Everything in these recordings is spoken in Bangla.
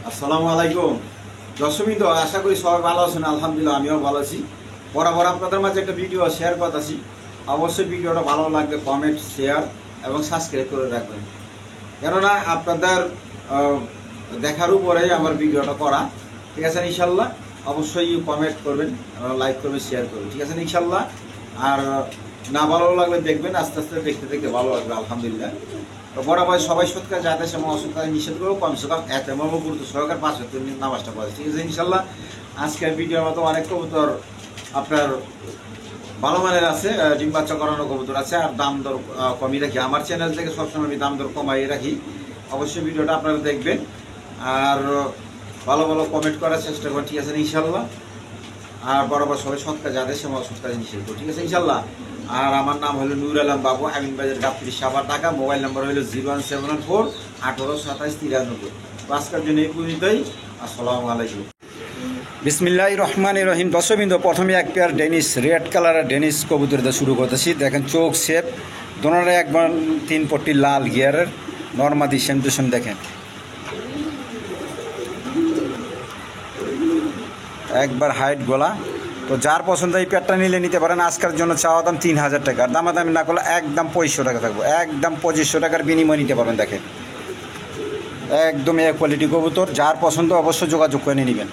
আসসালামু আলাইকুম দর্শকবৃন্দ, আশা করি সবাই ভালো আছেন। আলহামদুলিল্লাহ আমিও ভালো আছি। বরাবর আপনাদের মাঝে একটা ভিডিও শেয়ার করতেছি। অবশ্যই ভিডিওটা ভালো লাগবে কমেন্ট, শেয়ার এবং সাবস্ক্রাইব করে রাখবেন, কেননা আপনাদের দেখার উপরেই আমার ভিডিওটা করা। ঠিক আছে ইনশাল্লাহ? অবশ্যই কমেন্ট করবেন, লাইক করবেন, শেয়ার করবেন। ঠিক আছে ইনশাল্লাহ? আর না ভালো লাগলে দেখবেন, আস্তে আস্তে দেখতে দেখতে ভালো লাগবে। আলহামদুলিল্লাহ। তো বরাবর সবাই সৎকার যাতে সে অসৎকার নিষেধ করবো, কমসে কম এত গুরুত্ব সহকার 5 ওয়াক্ত নামাজটা পড়ে। ঠিক আছে ইনশাল্লাহ? আজকের ভিডিওর মতো অনেক কবুতর আপনার ভালো মানের আছে, ডিম বাচ্চা করানো কবুতর আছে, আর দাম দর কমিয়ে রাখি। আমার চ্যানেল থেকে সবসময় আমি দাম দর কমাই রাখি। অবশ্যই ভিডিওটা আপনারা দেখবেন আর ভালো ভালো কমেন্ট করার চেষ্টা করবেন। ঠিক আছে ইনশাল্লাহ? আর বরাবর সবাই সৎকার যাদের সে অসৎকার নিষেধ করবো। ঠিক আছে ইনশাল্লাহ? আর আমার নাম হলো নুর আলম বাবু, আমিন বাজার গাবতলী, সাভার, ঢাকা। মোবাইল নাম্বার হলো 01714 1827 93। আজকের জন্য এই পর্যন্তই। আসসালামু আলাইকুম। বিসমিল্লাহির রহমানির রহিম। দর্শকবৃন্দ, প্রথমে এক পেয়ার ডেনিস, রেড কালারের ডেনিস কবুতর দিয়ে শুরু করতেছি। দেখেন চোখ শেপ দোনোরে একবার 3 পট্টি লাল গিয়ারের নর্মাদি সেম টু সেম। দেখেন একবার হাইট গলা। তো যার পছন্দ এই পেয়ারটা নিলে নিতে পারেন। আজকের জন্য চাওয়া দাম 3000 টাকা, দামাদামি না করলে একদম 2500 টাকা থাকবো। একদম 2500 টাকার বিনিময় নিতে পারবেন। দেখেন একদম এ কোয়ালিটি কবুতর, যার পছন্দ অবশ্যই যোগাযোগ করে নেবেন।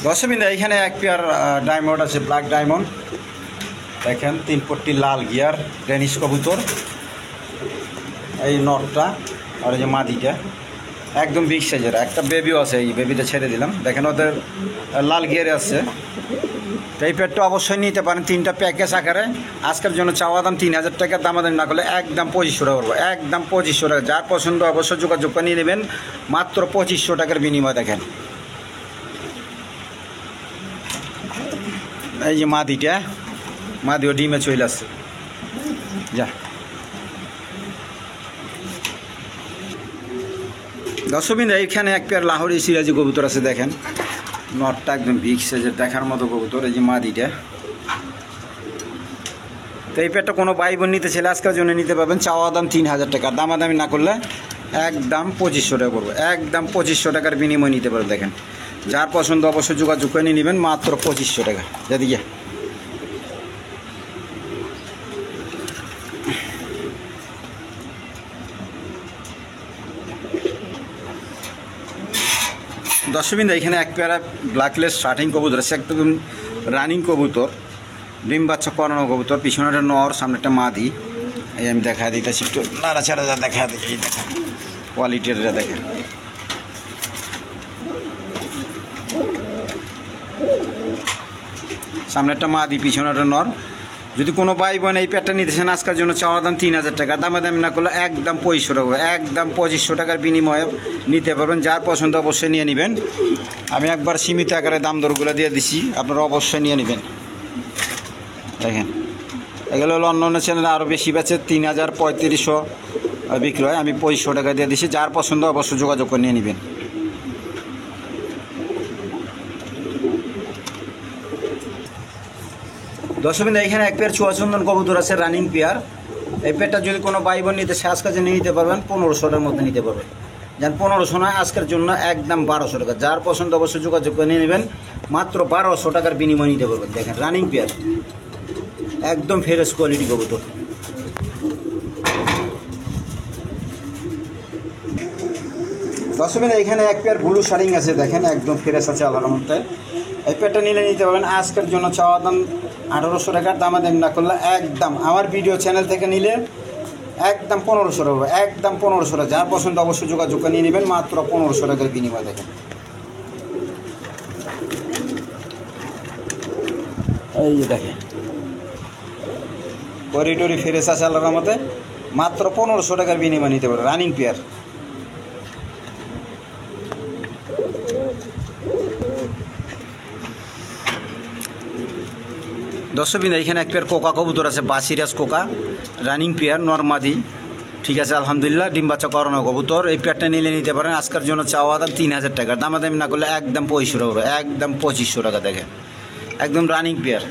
দর্শকবৃন্দ, এইখানে এক পেয়ার ডায়মন্ড আছে, ব্ল্যাক ডায়মন্ড। দেখেন 3 পট্টি লাল গিয়ার ডেনিশ কবুতর। এই নটটা আর এই যে মাদিটা একদম বিগ সাইজের। একটা বেবিও আছে, এই বেবিটা ছেড়ে দিলাম। দেখেন ওদের লাল গিয়ারে আছে। তো এই পেয়ারটা অবশ্যই নিতে পারেন 3টা প্যাকেজ আকারে। আজকের জন্য চাওয়া দাম 3000 টাকা, দামাদামি না করলে একদম 2500 টাকা করবো। একদম 2500 টাকা। যার পছন্দ অবশ্যই যোগাযোগ করে নিয়ে নেবেন, মাত্র 2500 টাকার বিনিময়। দেখেন এই যে মাদিও ডিমে চলে আসছে। যা দর্শকবৃন্দ, এইখানে এক পেয়ার লাহোরি সিরাজি কবুতর আছে। দেখেন নটটা একদম বিগ সাইজের, দেখার মতো কবুতর। এই যে মাদিটা। তো এই পেয়ারটা কোনো ভাই বোন নিতে ছেলে আজকের জন্য নিতে পারবেন। চাওয়া দাম 3000 টাকা, দামাদামি না করলে একদম 2500 টাকা করবো। একদম 2500 টাকার বিনিময় নিতে পারবেন। দেখেন যার পছন্দ অবশ্যই যোগাযোগ করে নিয়ে নেবেন, মাত্র 2500 টাকা। যেদিকে দর্শকবৃন্দ, এখানে এক পেয়ারা ব্ল্যাকলেস স্টার্টিং কবুতর আছে, একদম রানিং কবুতর, ডিম বাচ্চা করানো কবুতর। পিছনে একটা নর, সামনে একটা মাদি। এই আমি দেখা দিতেছি, একটু নাড়াচাড়া যা দেখা দিই। এই দেখেন কোয়ালিটিটা দেখেন। সামনে একটা মাদি, পিছনে একটা নর। যদি কোনো ভাই বোন এই পেয়ারটা নিতে চান, আজকের জন্য চাওয়া দাম 3000 টাকা, দামাদামি না করলে একদম 2500 টাকা। একদম 2500 টাকার বিনিময়ে নিতে পারবেন। যার পছন্দ অবশ্যই নিয়ে নেবেন। আমি একবার সীমিত আকারে দাম দরগুলো দিয়ে দিছি, আপনারা অবশ্যই নিয়ে নেবেন। দেখেন এগুলো হলো অন্য অন্য চ্যানেলে আরও বেশি বেচে, 3000 3500 বিক্রি হয়। আমি 2500 টাকা দিয়ে দিছি। যার পছন্দ অবশ্যই যোগাযোগ করে নিয়ে নেবেন। দর্শকবৃন্দ, এখানে এক পেয়ার চুয়াচন্দন কবুতর আছে, রানিং পেয়ার। এই পেয়ারটা যদি কোনো ভাই বোন নিতে চায় আজকের জন্য নিতে পারবেন, 1500 টাকার মধ্যে নিতে পারবেন। যেন 1500 নয়, আজকের জন্য একদম 1200 টাকা। যার পছন্দ অবশ্যই যোগাযোগ করে নিয়ে নেবেন, মাত্র 1200 টাকার বিনিময় নিতে পারবেন। দেখেন রানিং পেয়ার, একদম ফ্রেশ কোয়ালিটি কবুতর। দর্শকবৃন্দ, এখানে এক পেয়ার ব্লু শারিং আছে। দেখেন একদম ফ্রেশ আছে আল্লাহর রহমতে। এই পেয়ারটা নিলে নিতে পারবেন। আজকের জন্য চাওয়া দাম 1800 টাকার, দামাদামি না করলে একদম আমার ভিডিও চ্যানেল থেকে নিলে একদম 1500 টাকা। একদম 1500 টাকা। যার পছন্দ অবশ্যই যোগাযোগ করে নিয়ে নেবেন, মাত্র 1500 টাকার বিনিময়। দেখেন এই যে দেখেন করিডোরি ফেরেস আছে আল্লাহর রহমতে, মাত্র 1500 টাকার বিনিময় নিতে পারবেন। Running pair. দর্শকবৃন্দ, এখানে এক পেয়ার কোকা কবুতর আছে, বাসিরাজ কোকা, রানিং পেয়ার, নরমাদি। ঠিক আছে আলহামদুলিল্লাহ, ডিম বাচ্চা করানো কবুতর। এই পেয়ারটা নিলে নিতে পারেন। আজকের জন্য চাওয়া দাম 3000 টাকা, দামাদামি না করলে একদম 2500 টাকা। একদম 2500 টাকা। দেখেন একদম রানিং পেয়ার।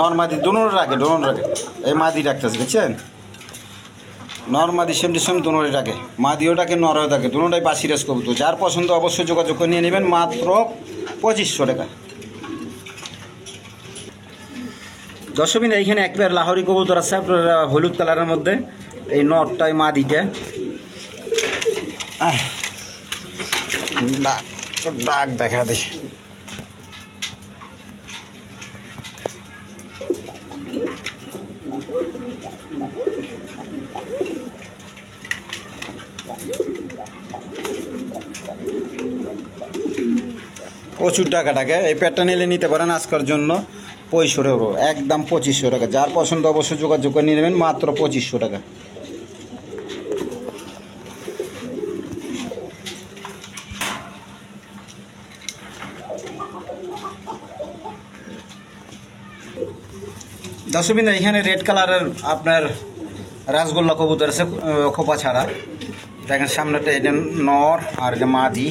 নর্মাদি দুনো রাখে এই মাদি রাখতেছে দেখছেন, নর্মাদি সেমটি সেম দুনোরই রাখে, মাদিও ডাকে নরও ডাকে, দুটোটাই বাসিরাজ কবুতর। যার পছন্দ অবশ্যই যোগাযোগ করে নিয়ে নেবেন মাত্র 2500 টাকা। দর্শকবিন্দু এইখানে এক পেয়ার লাহোরি কবুতর আছে আপনার হলুদ কালারের মধ্যে, এই নটটাই মাদিটা ডাক দেখা দেয়। প্রচুর টাকাটাকে এই পেয়ারটা নিলে নিতে পারেন আজকের জন্য 6500 টাকা, একদম 2500 টাকা। যার পছন্দ অবশ্যই যোগাযোগ করে নিয়ে নেবেন মাত্র 2500 টাকা। দর্শকবৃন্দ এখানে রেড কালারের আপনার রাসগোল্লা কবুতর আছে খোপা ছাড়া, দেখেন সামনেটা এটা নর আর এটা মাদি।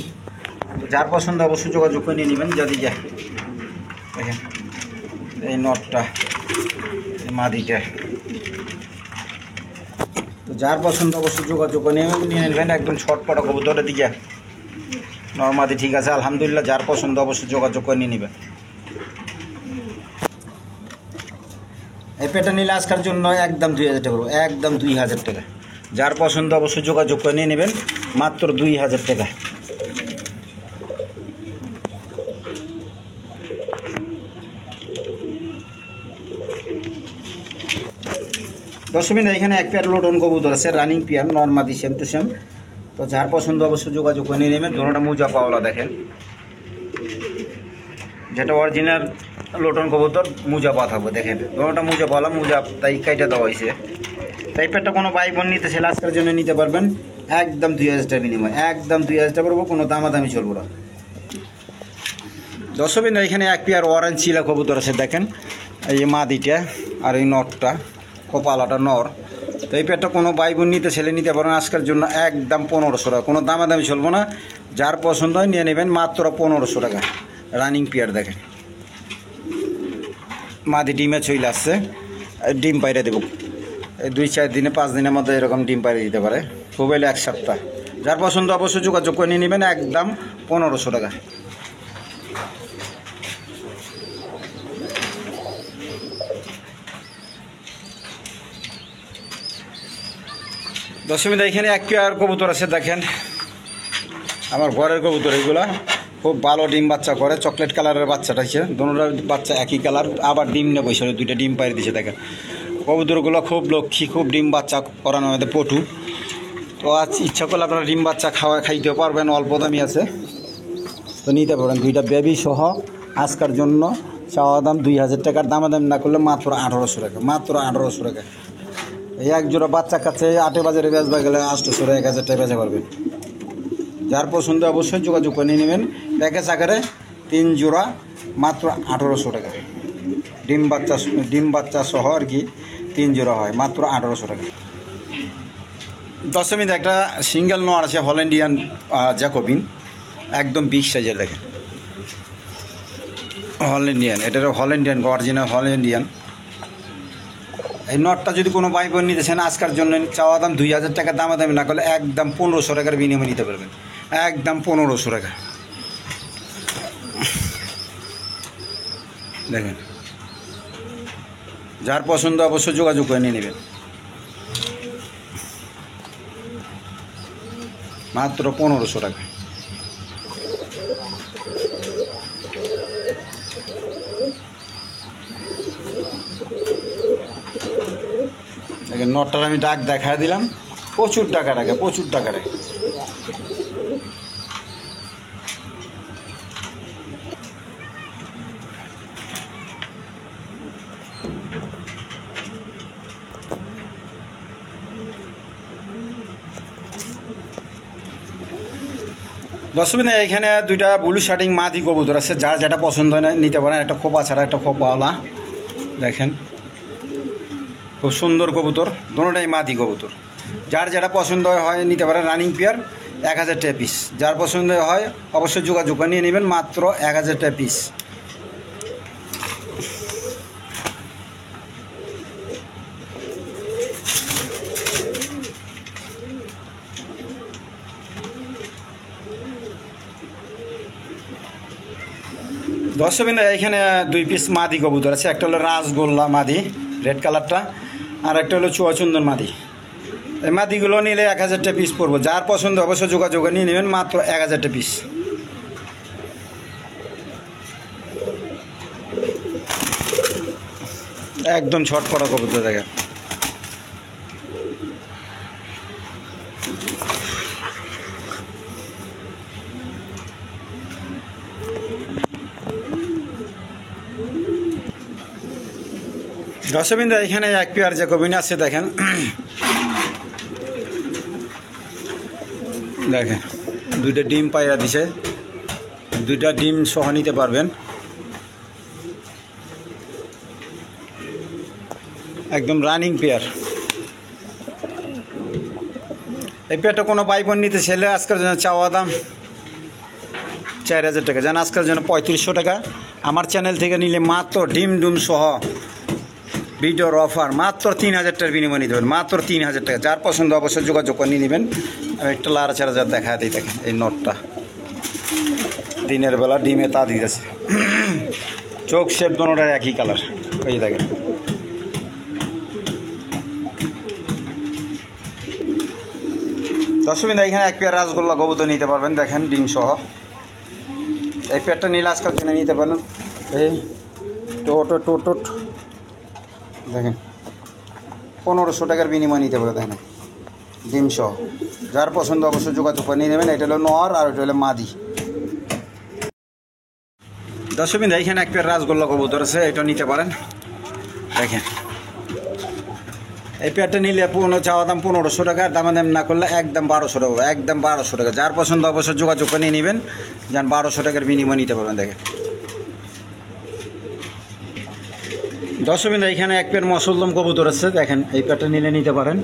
যার পছন্দ অবশ্যই যোগাযোগ করে নিয়ে নেবেন। যদি যা দেখেন এই নটটা মাদিটা, তো যার পছন্দ অবশ্যই যোগাযোগ করে নিয়ে নেবেন। একদম ছটপটা কবুতরের দিকে নর মাদি ঠিক আছে আলহামদুলিল্লাহ। যার পছন্দ অবশ্যই যোগাযোগ করে নিয়ে নেবেন। এই পেটা নিলে আজকের জন্য একদম 2000 টাকা, একদম 2000 টাকা। যার পছন্দ অবশ্যই যোগাযোগ করে নিয়ে নেবেন মাত্র 2000 টাকা। দর্শকবৃন্দ এখানে এক পেয়ার লোটন কবুতর আছে রানিং পেয়ার নর্মাদি সেম টু সেম। তো যার পছন্দ অবশ্যই যোগাযোগ করে নিয়ে নেবেন। দুটোটা মুজা পাওয়ালা দেখেন, যেটা অরিজিনাল লোটন কবুতর মুজা পা থাকবে দেখেন, দুটোটা মুজা পাওয়ালা, মুজা তাই কাইটা দেওয়া হয়েছে। তাই পেয়ারটা কোনো ভাই বোন নিতে ছেলে আজকের জন্য নিতে পারবেন একদম 2000 টাকা বিনিময়, একদম 2000 টাকা পড়বো, কোনো দামাদামি চলবো না। দর্শকবৃন্দ এখানে এক পেয়ার অরেঞ্জ চিলা কবুতর আছে দেখেন, এই মাদিটা আর এই নটটা কপালাটা নর। তো এই পেয়ারটা কোনো ভাই বোন নিতে ছেলে নিতে পারেন আজকের জন্য একদম 1500 টাকা, কোনো দামাদামি চলবো না। যার পছন্দ হয় নিয়ে নেবেন মাত্র 1500 টাকা। রানিং পেয়ার দেখেন, মাদি ডিমে চলে আসছে, ডিম পাইরে দেবো এই 2-4 দিনে 5 দিনের মধ্যে এরকম ডিম পাইরে দিতে পারে, খুব হলে 1 সপ্তাহ। যার পছন্দ অবশ্যই যোগাযোগ করে নিয়ে নেবেন একদম 1500 টাকা। দর্শকবৃন্দ এখানে এক পেয়ার কবুতর আছে দেখেন, আমার ঘরের কবুতর এগুলা খুব ভালো ডিম বাচ্চা করে, চকলেট কালারের বাচ্চাটা আছে, দুটোটা বাচ্চা একই কালার, আবার ডিম নিয়ে বসে 2টা ডিম পাইরে দিয়েছে দেখেন। কবুতরগুলো খুব লক্ষ্মী, খুব ডিম বাচ্চা করানো আমাদের পটু। তো আজ ইচ্ছা করলে আপনারা ডিম বাচ্চা খাইতে পারবেন, অল্প দামি আছে, তো নিতে পারেন। 2টা বেবি সহ আজকের জন্য চাওয়া দাম 2000 টাকার, দামাদামি না করলে মাত্র 1800 টাকা, মাত্র 1800 টাকা। এই এক জোড়া বাচ্চা কাছে 8 বাজারে বেচবা গেলে 800 1000 টাকা বেচা পারবেন। যার পছন্দ অবশ্যই যোগাযোগ করে নিয়ে নেবেন। প্যাকেজ আকারে 3 জোড়া মাত্র 1800 টাকা, ডিম বাচ্চা সহ আর কি 3 জোড়া হয় মাত্র 1800 টাকা। দর্শকবৃন্দ একটা সিঙ্গেল নোয়ার আছে হল্যান্ডিয়ান জ্যাকোবিন, একদম বিগ সাইজের দেখেন, হল্যান্ডিয়ান, এটা হল্যান্ডিয়ান অরিজিনাল হল্যান্ডিয়ান। এই নটটা যদি কোনো ভাই বোন নিতে চান আজকের জন্য চাওয়া দাম 2000 টাকা, দামাদামি না করলে একদম 1500 টাকার বিনিময়ে নিতে পারবেন, একদম 1500 টাকা দেখেন। যার পছন্দ অবশ্যই যোগাযোগ করে নিয়ে নেবেন মাত্র 1500 টাকা। দেখেন নটটার আমি ডাক দেখা দিলাম, প্রচুর টাকা রাখে, প্রচুর টাকা রাখে। দর্শকবৃন্দ এখানে 2টা ব্লু শার্টিং মাদি কবুতর আছে, যার যেটা পছন্দ হয় না নিতে পারেন। একটা খোপা ছাড়া একটা খোপাওয়ালা দেখেন, খুব সুন্দর কবুতর, দুটোটাই মাদি কবুতর। যার যেটা পছন্দ হয় নিতে পারেন। রানিং পেয়ার 1000 টাকা পিস। যার পছন্দ হয় অবশ্যই যোগাযোগ করে নিয়ে নেবেন, মাত্র 1000 টাকা পিস। দর্শকবৃন্দ, এখানে 2 পিস মাদি কবুতর আছে। একটা হলো রাজগোল্লা মাদি, রেড কালারটা, আর একটা হলো চুয়াচন্দন মাদি। এই মাদিগুলো নিলে 1000 টাকা পিস পড়বো। যার পছন্দ অবশ্যই যোগাযোগ নিয়ে নেবেন, মাত্র 1000 টাকা পিস। একদম ছটপটা কবুতর দেখেন। দর্শকবৃন্দ, এখানে 1 পেয়ার যে কবিন আছে দেখেন, দেখেন 2টা ডিম পায়রা দিছে, 2টা ডিম সহ নিতে পারবেন। একদম রানিং পেয়ার। এই পেয়ারটা কোনো ভাই বোন নিতে ছেলে আজকের জন্য চাওয়া দাম 4000 টাকা। যেন আজকের জন্য 3500 টাকা। আমার চ্যানেল থেকে নিলে মাত্র ডিম ডুম সহ ভিডিওর অফার মাত্র 3000 টাকার বিনিময় নিতে পারবেন, মাত্র 3000 টাকা। যার পছন্দ অবশ্যই যোগাযোগ করে নিয়ে নেবেন। আমি একটা লাড়াচাড়া যা দেখা দিই, দেখেন এই নটটা দিনের বেলা ডিমে তা দিতেছে। চোখ শেপ দোনোটার একই কালার, এই দেখেন। দর্শকবৃন্দ, এখানে 1 পেয়ার রাজগোল্লা কবুতর নিতে পারবেন, দেখেন ডিম সহ। এই পেয়ারটা নিলে আজকাল কিনে নিতে পারেন। এই টোট দেখেন 1500 টাকার বিনিময় নিতে পারে, দেখেন ডিম সহ। যার পছন্দ অবশ্যই যোগাযোগ করে নিয়ে নেবেন। এটা হলো নর আর এটা হলো মাদি। দর্শকবৃন্দ, এখানে 1 পেয়ার রাজগোল্লা কবুতর আছে, এটা নিতে পারেন। দেখেন এই পেয়ারটা নিলে চাওয়া দাম 1500 টাকা, দাম না করলে একদম 1200 টাকা, একদম 1200 টাকা। যার পছন্দ অবশ্যই যোগাযোগ করে নিয়ে নেবেন, যান 1200 টাকার বিনিময় নিতে পারবেন। দেখেন দর্শকবৃন্দ, এখানে 1 পেয়ার মসলদম কবুতর আছে, দেখেন এই পেয়ারটা নিলে নিতে পারেন।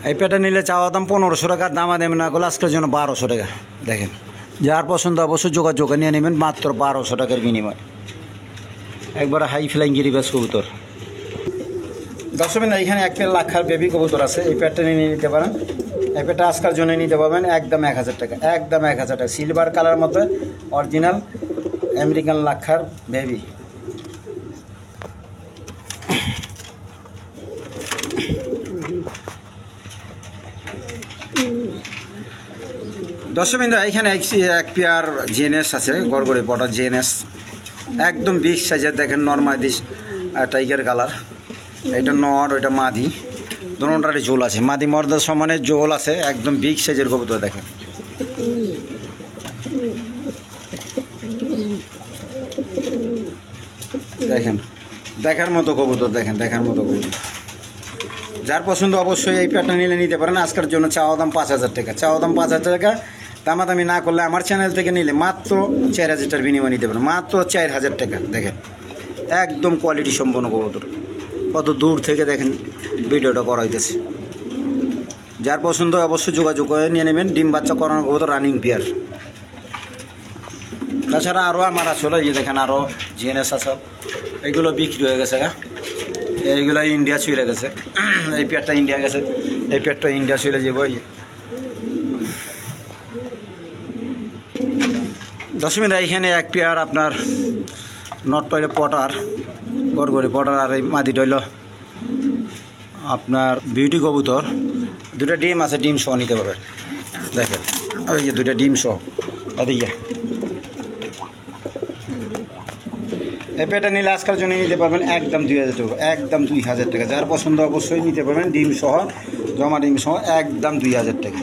এই পেয়ারটা নিলে চাওয়া দাম 1500 টাকা, দাম না করলে আজকের জন্য 1200 টাকা। দেখেন যার পছন্দ অবশ্যই যোগাযোগ নিয়ে নেবেন, মাত্র 1200 টাকার বিনিময়। একবার হাই ফ্লাইং গিরিবাজ কবুতর। দর্শকবৃন্দ, এখানে 1 পেয়ার লাক্ষার বেবি কবুতর আছে, এই পেয়ারটা নিয়ে নিতে পারেন। এই পেয়ারটা আজকের জন্য নিতে পারবেন একদম 1000 টাকা, একদম 1000 টাকা। সিলভার কালার মতো অরিজিনাল আমেরিকান লাক্ষার বেবি। দর্শকবৃন্দ, এখানে 1 পেয়ার জেনেস আছে, গড়গড়ি পটা জেনেস, একদম বিগ সাইজের। দেখেন নর্মাদি টাইগার কালার। এটা নর, ওইটা মাদি, দুটোটারই ঝোল আছে। মাদি মর্দার সমানে ঝোল আছে, একদম বিগ সাইজের কবুতর। দেখেন দেখেন দেখার মতো কবুতর, দেখেন দেখার মতো কবুতর। যার পছন্দ অবশ্যই এই পেয়ারটা নিলে নিতে পারেন। আজকের জন্য চাওয়া দাম 5000 টাকা, চাওয়া দাম 5000 টাকা। দামাদামি না করলে আমার চ্যানেল থেকে নিলে মাত্র 4000 টাকার বিনিময় নিতে পারেন, মাত্র 4000 টাকা। দেখেন একদম কোয়ালিটি সম্পন্ন কবুতর, কত দূর থেকে দেখেন ভিডিওটা করা হইতেছে। যার পছন্দ অবশ্যই যোগাযোগ করে নিয়ে নেবেন। ডিম বাচ্চা করানো কবুতর, রানিং পেয়ার। তাছাড়া আরও আমার আসলে এই দেখেন আরও জিএনএস আছে, এগুলো বিক্রি হয়ে গেছে। এইগুলো ইন্ডিয়া চলে গেছে। এই পেয়ারটা ইন্ডিয়া গেছে, এই পেয়ারটা ইন্ডিয়া চলে যাবো। দর্শকবৃন্দ, এখানে 1 পেয়ার আপনার নট পাইলে পটার, গড়গড়ি পটার, আর এই মাদিটা হইল আপনার বিউটি কবুতর। 2টা ডিম আছে, ডিম সহ নিতে পারবেন। দেখেন ওই যে 2টা ডিম সহ। এদিকে এই পেয়ারটা নিলে আজকাল জন্য নিতে পারবেন একদম 2000 টাকা, একদম 2000 টাকা। যার পছন্দ অবশ্যই নিতে পারবেন, ডিম সহ, জমা ডিম সহ, একদম 2000 টাকা।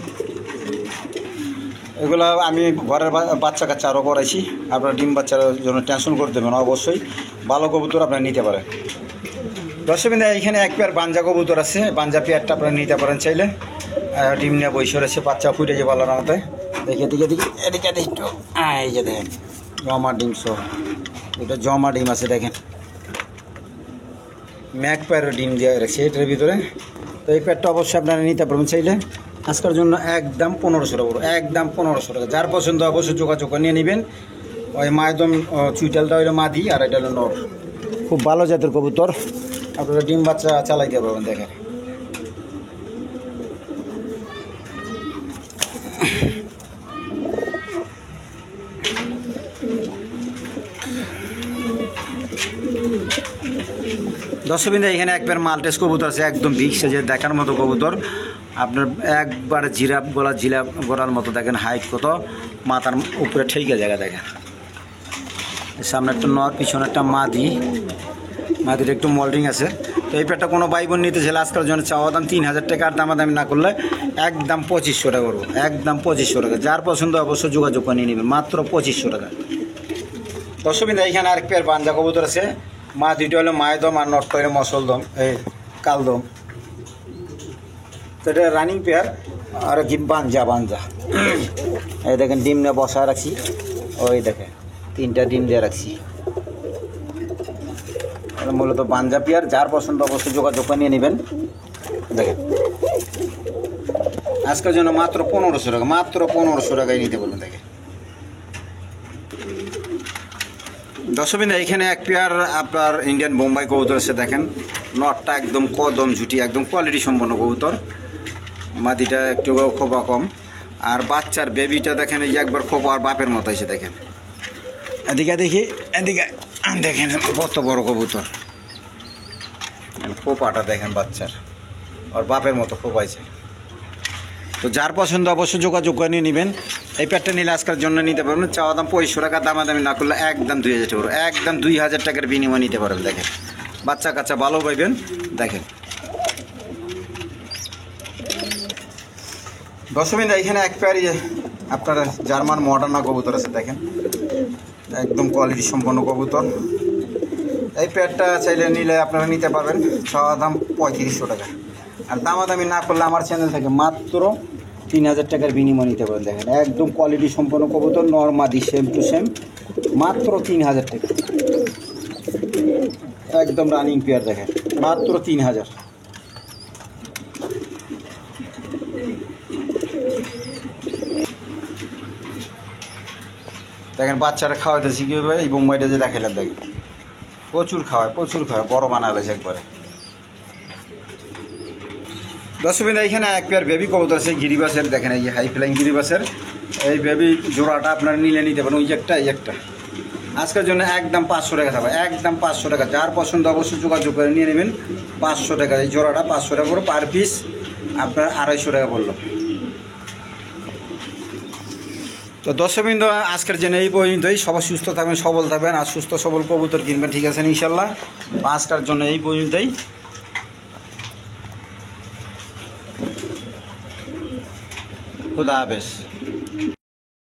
এগুলো আমি ঘরের বাচ্চা কাচ্চা আরও করাইছি। আপনারা ডিম বাচ্চার জন্য টেনশন করতে দেবেন, অবশ্যই ভালো কবুতর আপনারা নিতে পারেন। দর্শকবৃন্দ, এখানে 1 পেয়ার বাঞ্জা কবুতর আছে, বাঞ্জা পেয়ারটা আপনারা নিতে পারেন চাইলে। ডিম নিয়ে বসে রয়েছে, বাচ্চা ফুটে যে ভালো না হতে। দেখে দিকে দিকে এদিকে একটু এই যে দেখেন জমা ডিম সহ, এটা জমা ডিম আছে দেখেন, ম্যাকপায়ারের ডিম দিয়ে রাখছে এটার ভিতরে। তো এই প্যাডটা অবশ্যই আপনারা নিতে পারবেন চাইলে। আজকের জন্য একদম 1500 টাকা, একদম 1500 টাকা। যার পছন্দ অবশ্যই যোগাযোগ করে নিয়ে নেবেন। ওই মায়েদম চুইটালটা হইলো মাদি আর এটা হলো নর। খুব ভালো জাতের কবুতর, আপনারা ডিম বাচ্চা চালাইতে পারবেন দেখেন। দর্শকবৃন্দ, এখানে একবার মাল্টেস কবুতর আছে, একদম বিগ সাইজের দেখার মতো কবুতর। আপনার একবার জিরাফ গলার মতো দেখেন, হাইট কত, মাথার উপরে ঠেকে জায়গা দেখেন। সামনে একটা নর, পিছনে একটা মাদির একটু মোল্ডিং আছে। তো এই পেটটা কোনো ভাই বোন নিতে চাইলে আজকের জন্য চাওয়া দাম 3000 টাকা, আর দামাদামি না করলে একদম 2500 টাকা করবো, একদম 2500 টাকা। যার পছন্দ অবশ্যই যোগাযোগ করে নিয়ে নেবেন, মাত্র 2500 টাকা। দর্শকবৃন্দ, এইখানে আরেক পেয়ার বাঞ্জা কবুতর আছে। মাদিটা হলো মায়েদম আর নটটা হলো মসলদম, এই কালদম। তো এটা রানিং পেয়ার আর কি বাঞ্জা। এই দেখেন ডিম নিয়ে বসা রাখছি, ওই দেখেন 3টা ডিম দিয়ে রাখছি। মূলত বাঞ্জা পেয়ার, যার পছন্দ অবশ্যই যোগাযোগ করে নিয়ে নেবেন। দেখেন আজকের জন্য মাত্র 1500 টাকা, মাত্র 1500 টাকায় নিতে বলবেন। দেখেন দর্শকবৃন্দ, এখানে এক পেয়ার আপনার ইন্ডিয়ান বোম্বাই কবুতর আছে। দেখেন নটটা একদম কদম ঝুটি, একদম কোয়ালিটি সম্পন্ন কবুতর। মাদিটা একটু খোপা কম, আর বাচ্চার বেবিটা দেখেন এই একবার খোপা আর বাপের মতো এসে দেখেন। এদিকে দেখেন কত বড় কবুতর, খোপাটা দেখেন বাচ্চার, আর বাপের মতো খোপাইছে। তো যার পছন্দ অবশ্যই যোগাযোগ করে নিয়ে নেবেন। এই প্যাডটা নিলে আজকের জন্য নিতে পারবেন। চাওয়া দাম 2500 টাকা, দামাদামি না করলে একদম 2000 টাকা, একদম 2000 টাকার বিনিময় নিতে পারবেন। দেখেন বাচ্চা কাচ্চা ভালো পাইবেন। দেখেন দর্শকবৃন্দ, এখানে এক পেয়ারই আপনার জার্মান মডার্না কবুতর আছে। দেখেন একদম কোয়ালিটি সম্পন্ন কবুতর। এই প্যাডটা চাইলে নিলে আপনারা নিতে পারবেন। চাওয়া দাম 3500 টাকা, আর দামাদামি না করলে আমার চ্যানেল থেকে মাত্র 3000 টাকার বিনিময় নিতে পারেন। দেখেন একদম কোয়ালিটি সম্পন্ন কবুতর, নরমাদি সেম টু সেম, মাত্র 3000 টাকা। একদম রানিং পেয়ার, দেখেন মাত্র 3000। দেখেন বাচ্চারা খাওয়াইতেছি কীভাবে, এই বোম্বাইটা যে দেখাইলাম দেখেন প্রচুর খাওয়ায়, বড় বানালেছে একবারে। দর্শকবৃন্দ, এখানে এক পেয়ার বেবি কবুতর আছে গিরিবাসের। দেখেন এই যে হাই ফ্লাইং গিরিবাসের এই বেবি জোড়াটা আপনারা নিলে নিতে পারেন। ওই একটা আজকের জন্য একদম 500 টাকা থাকবে, একদম 500 টাকা। যার পছন্দ অবশ্যই যোগাযোগ করে নিয়ে নেবেন। 500 টাকা এই জোড়াটা, 500 টাকা করে পার পিস, আপনার 250 টাকা পড়লো। তো দর্শকবৃন্দ, আজকের জন্য এই পর্যন্তই। সবাই সুস্থ থাকবেন, সবল থাকবেন, আর সুস্থ সবল কবুতর কিনবেন, ঠিক আছে ইনশাল্লাহ। আজকের জন্য এই পর্যন্তই। খুদা হাফেজ।